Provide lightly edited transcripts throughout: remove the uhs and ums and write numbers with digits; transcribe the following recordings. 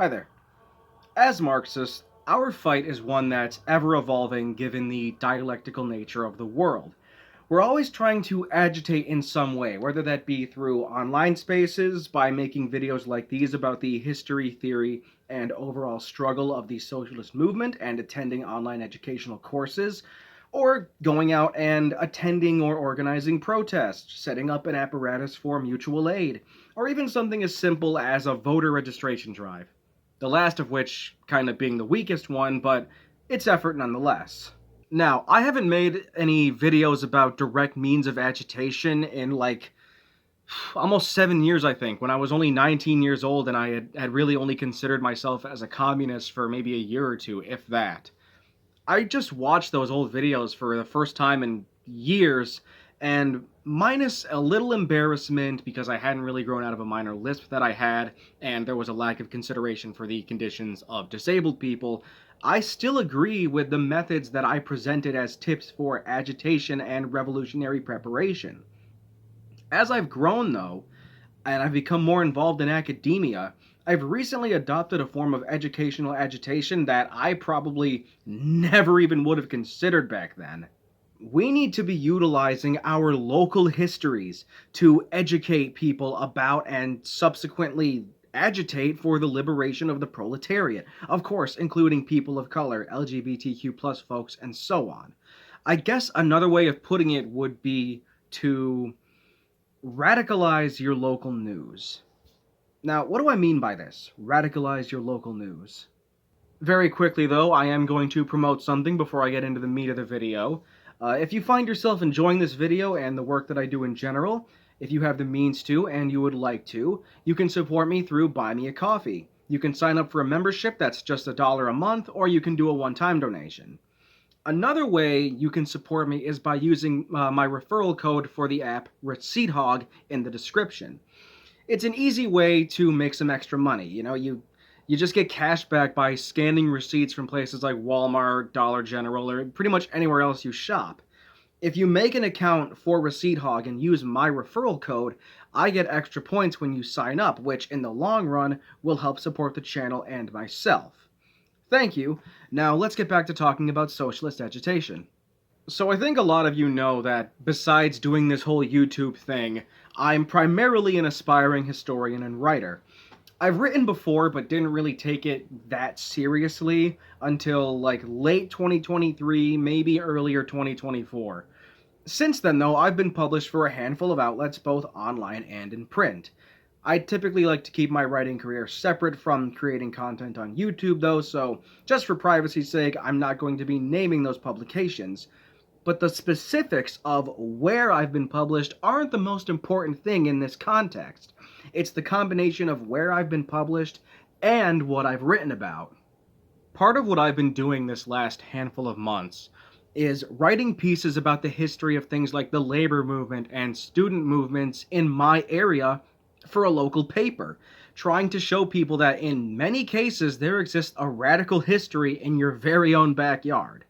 Hi there. As Marxists, our fight is one that's ever evolving given the dialectical nature of the world. We're always trying to agitate in some way, whether that be through online spaces, by making videos like these about the history, theory, and overall struggle of the socialist movement and attending online educational courses, or going out and attending or organizing protests, setting up an apparatus for mutual aid, or even something as simple as a voter registration drive. The last of which kind of being the weakest one, but it's effort nonetheless. Now, I haven't made any videos about direct means of agitation in like almost 7 years, I think, when I was only 19 years old and I had really only considered myself as a communist for maybe a year or two, if that. I just watched those old videos for the first time in years, and minus a little embarrassment because I hadn't really grown out of a minor lisp that I had, and there was a lack of consideration for the conditions of disabled people, I still agree with the methods that I presented as tips for agitation and revolutionary preparation. As I've grown, though, and I've become more involved in academia, I've recently adopted a form of educational agitation that I probably never even would have considered back then. We need to be utilizing our local histories to educate people about and subsequently agitate for the liberation of the proletariat, of course, including people of color, LGBTQ plus folks, and so on. I guess another way of putting it would be to radicalize your local news. Now, what do I mean by this? Radicalize your local news. Very quickly, though, I am going to promote something before I get into the meat of the video. If you find yourself enjoying this video and the work that I do in general, if you have the means to and you would like to, you can support me through Buy Me a Coffee. You can sign up for a membership that's just $1 a month, or you can do a one-time donation. Another way you can support me is by using my referral code for the app Receipt Hog in the description. It's an easy way to make some extra money. You just get cash back by scanning receipts from places like Walmart, Dollar General, or pretty much anywhere else you shop. If you make an account for Receipt Hog and use my referral code, I get extra points when you sign up, which in the long run will help support the channel and myself. Thank you. Now let's get back to talking about socialist agitation. So I think a lot of you know that besides doing this whole YouTube thing, I'm primarily an aspiring historian and writer. I've written before, but didn't really take it that seriously until like late 2023, maybe earlier 2024. Since then, though, I've been published for a handful of outlets, both online and in print. I typically like to keep my writing career separate from creating content on YouTube, though, so just for privacy's sake, I'm not going to be naming those publications. But the specifics of where I've been published aren't the most important thing in this context. It's the combination of where I've been published and what I've written about. Part of what I've been doing this last handful of months is writing pieces about the history of things like the labor movement and student movements in my area for a local paper, trying to show people that in many cases there exists a radical history in your very own backyard.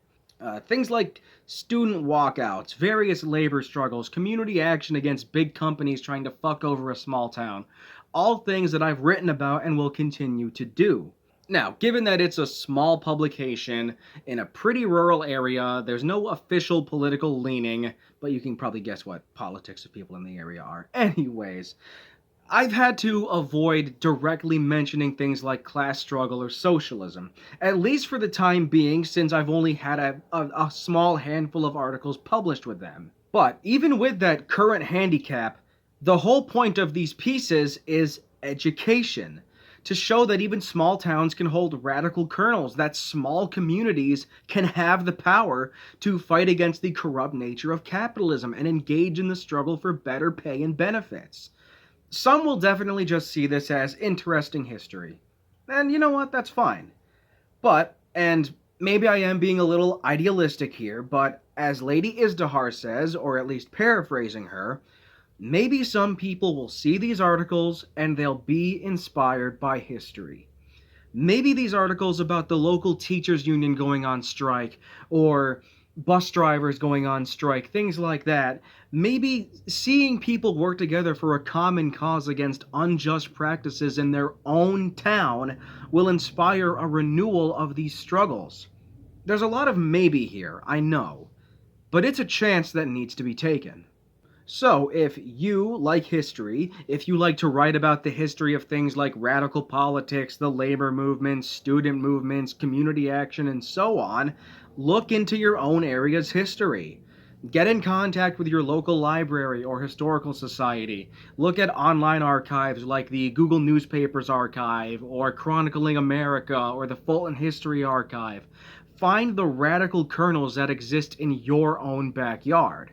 Things like student walkouts, various labor struggles, community action against big companies trying to fuck over a small town. All things that I've written about and will continue to do. Now, given that it's a small publication in a pretty rural area, there's no official political leaning, but you can probably guess what politics of people in the area are. Anyways, I've had to avoid directly mentioning things like class struggle or socialism, at least for the time being, since I've only had a small handful of articles published with them. But even with that current handicap, the whole point of these pieces is education. To show that even small towns can hold radical kernels, that small communities can have the power to fight against the corrupt nature of capitalism and engage in the struggle for better pay and benefits. Some will definitely just see this as interesting history. And you know what? That's fine. But, and maybe I am being a little idealistic here, but as Lady Izdahar says, or at least paraphrasing her, maybe some people will see these articles and they'll be inspired by history. Maybe these articles about the local teachers union going on strike, or bus drivers going on strike, things like that. Maybe seeing people work together for a common cause against unjust practices in their own town will inspire a renewal of these struggles. There's a lot of maybe here, I know, but it's a chance that needs to be taken. So, if you like history, if you like to write about the history of things like radical politics, the labor movements, student movements, community action, and so on, look into your own area's history. Get in contact with your local library or historical society. Look at online archives like the Google Newspapers Archive or Chronicling America or the Fulton History Archive. Find the radical kernels that exist in your own backyard.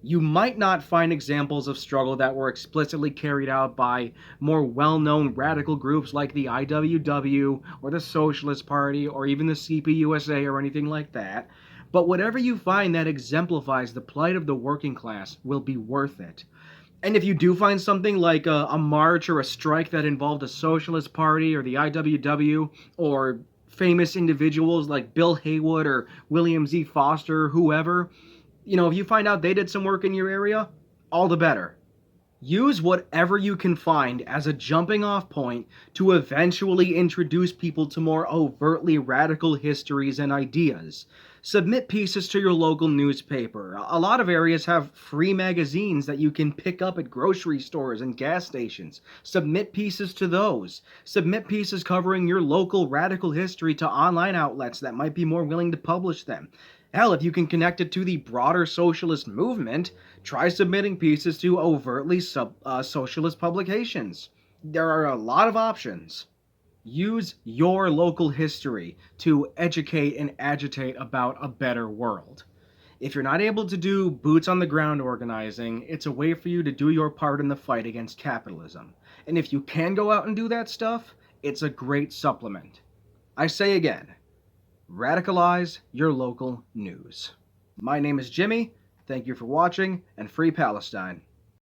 You might not find examples of struggle that were explicitly carried out by more well known radical groups like the IWW or the Socialist Party or even the CPUSA or anything like that, but whatever you find that exemplifies the plight of the working class will be worth it. And if you do find something like a march or a strike that involved a Socialist Party or the IWW or famous individuals like Bill Haywood or William Z. Foster, whoever, if you find out they did some work in your area, all the better. Use whatever you can find as a jumping off point to eventually introduce people to more overtly radical histories and ideas. Submit pieces to your local newspaper. A lot of areas have free magazines that you can pick up at grocery stores and gas stations. Submit pieces to those. Submit pieces covering your local radical history to online outlets that might be more willing to publish them. Hell, if you can connect it to the broader socialist movement, try submitting pieces to overtly socialist publications. There are a lot of options. Use your local history to educate and agitate about a better world. If you're not able to do boots on the ground organizing, it's a way for you to do your part in the fight against capitalism. And if you can go out and do that stuff, it's a great supplement. I say again, radicalize your local news. My name is Jymee. Thank you for watching, and free Palestine.